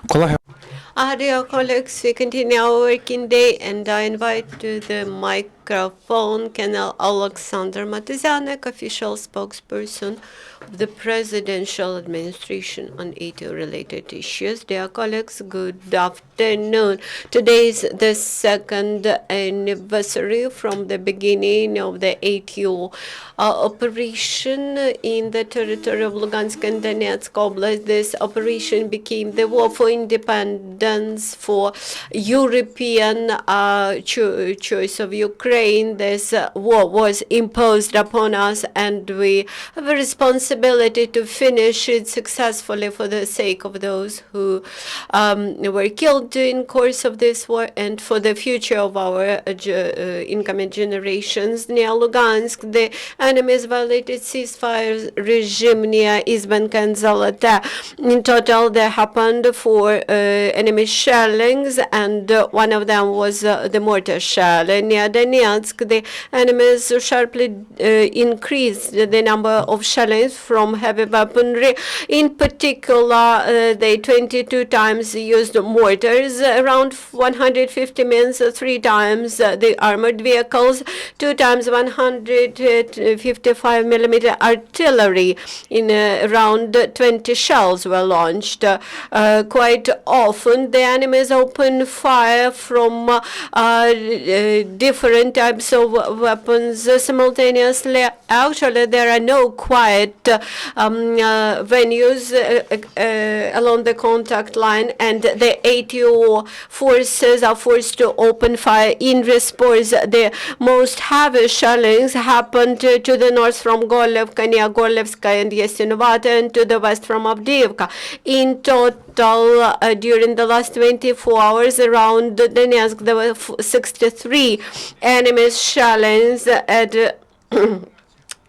Колеги, Dear colleagues, we continue our working day, and I invite to the microphone Colonel Oleksandr Motuzyanyk, official spokesperson of the presidential administration on ATO-related issues. Dear colleagues, good afternoon. Today is the second anniversary from the beginning of the ATO operation in the territory of Lugansk and Donetsk Oblast. This operation became the war for independence, for European choice of Ukraine. This war was imposed upon us, and we have a responsibility to finish it successfully for the sake of those who were killed in course of this war and for the future of our incoming generations. Near Lugansk, the enemies violated ceasefire regime near Izbenka and Zolota. In total, there happened 4 enemy shellings, and one of them was the mortar shell. Near Donetsk, the enemies sharply increased the number of shellings from heavy weaponry. In particular, they 22 times used mortars, around 150 means 3 times the armored vehicles, 2 times 155 millimeter artillery. In around 20 shells were launched. Quite often, the enemies open fire from different types of weapons simultaneously. Actually, there are no quiet venues along the contact line, and the ATO forces are forced to open fire in response. The most heavy shellings happened to the north from Golevka, near Golevska and Yasinovata, and to the west from Avdiivka. In total, during the last 24 hours around Donetsk, there were 63 enemy shellings at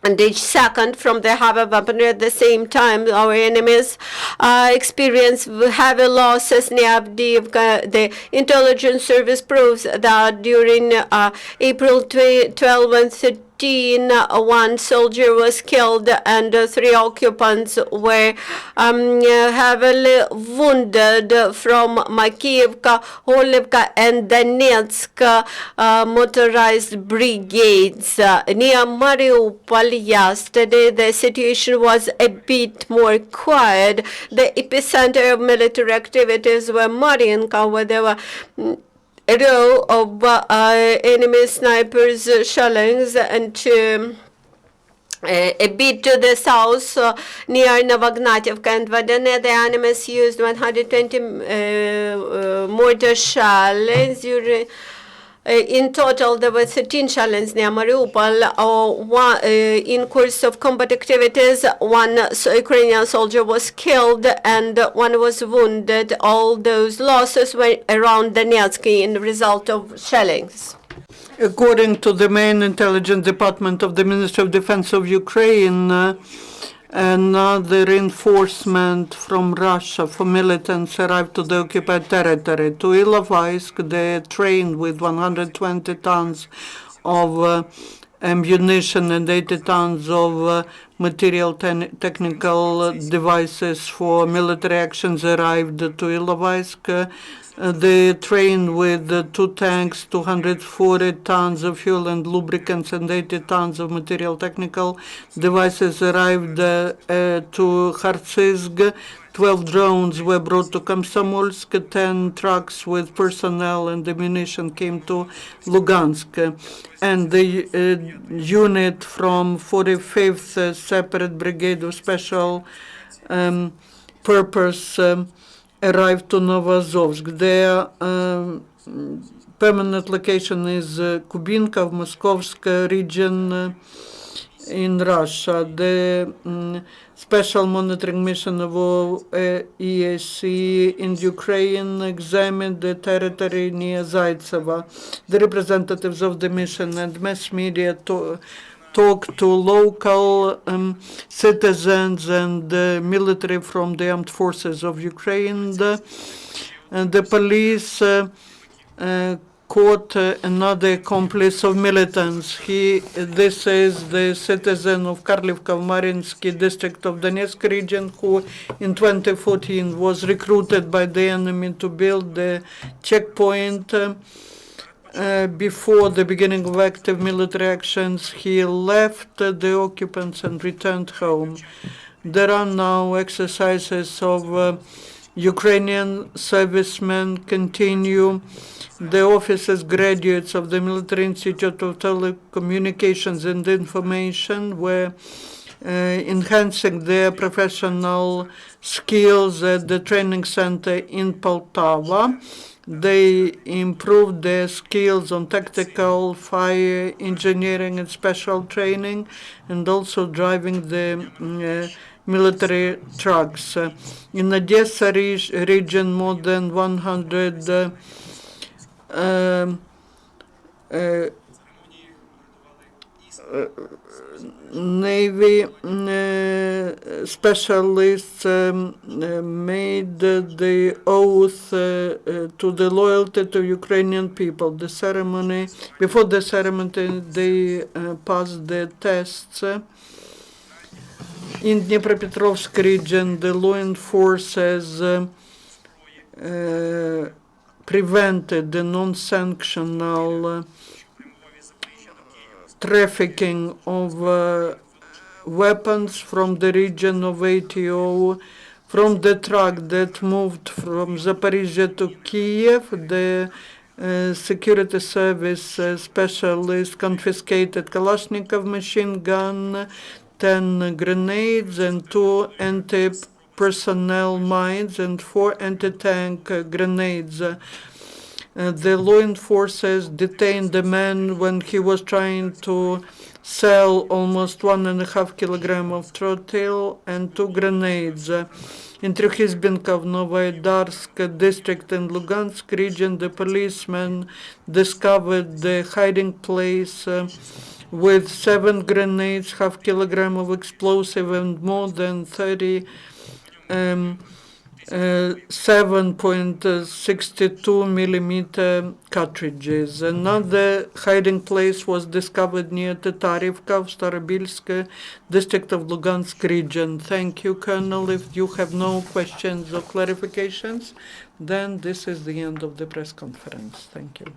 and each second from the heavy weaponry. At the same time, our enemies experience heavy losses near Avdiivka. The intelligence service proves that during April 12 and 13, 1 soldier was killed and 3 occupants were heavily wounded from Makiivka, Holivka, and Donetsk motorized brigades. Near Mariupol yesterday, the situation was a bit more quiet. The epicenter of military activities were Mariinka, where there were a row of enemy snipers shellings, and a bit to the south, near Novognativka and Vodane, the enemies used 120 mortar shells. In total, there were 13 shells near Mariupol. In course of combat activities, 1 Ukrainian soldier was killed and 1 was wounded. All those losses were around Donetsk in result of shellings. According to the main intelligence department of the Ministry of Defense of Ukraine, another reinforcement from Russia for militants arrived to the occupied territory. To Ilovaisk, they trained with 120 tons of ammunition and 80 tons of material technical devices for military actions arrived to Ilovaisk. They trained with 2 tanks, 240 tons of fuel and lubricants, and 80 tons of material technical devices arrived to Kharkiv. 12 drones were brought to Komsomolsk. 10 trucks with personnel and ammunition came to Lugansk. And the unit from 45th Separate Brigade of Special Purpose arrived to Novozovsk. Their permanent location is Kubinka of Moskovsk region in Russia. The special monitoring mission of EAC in Ukraine examined the territory near Zaitseva. The representatives of the mission and mass media talk to local citizens and military from the armed forces of Ukraine. The police caught another accomplice of militants. This is the citizen of Karlivka-Mariinsky district of Donetsk region who in 2014 was recruited by the enemy to build the checkpoint before the beginning of active military actions. He left the occupants and returned home. There are now exercises of Ukrainian servicemen continue. The officers, graduates of the Military Institute of Telecommunications and Information were enhancing their professional skills at the training center in Poltava. They improved their skills on tactical, fire, engineering, and special training, and also driving the military trucks. In Odessa region, more than 100 Navy specialists made the oath to the loyalty to Ukrainian people. The ceremony, before the ceremony, they passed the tests. In Dnipropetrovsk region, the law enforcers prevented the non-sanctional trafficking of weapons from the region of ATO, from the truck that moved from Zaporizhia to Kiev. The security service specialist confiscated Kalashnikov machine gun, 10 grenades, and 2 anti-personnel mines, and 4 anti-tank grenades. The law enforcers detained the man when he was trying to sell almost 1.5 kilograms of trotyl and 2 grenades. In Trukhisbenkov, Novodarsk district in Lugansk region, the policemen discovered the hiding place with 7 grenades, half kilogram of explosive, and more than 30 7.62 millimeter cartridges. Another hiding place was discovered near Tatarivka of Starobilsk district of Lugansk region. Thank you, Colonel. If you have no questions or clarifications, then this is the end of the press conference. Thank you.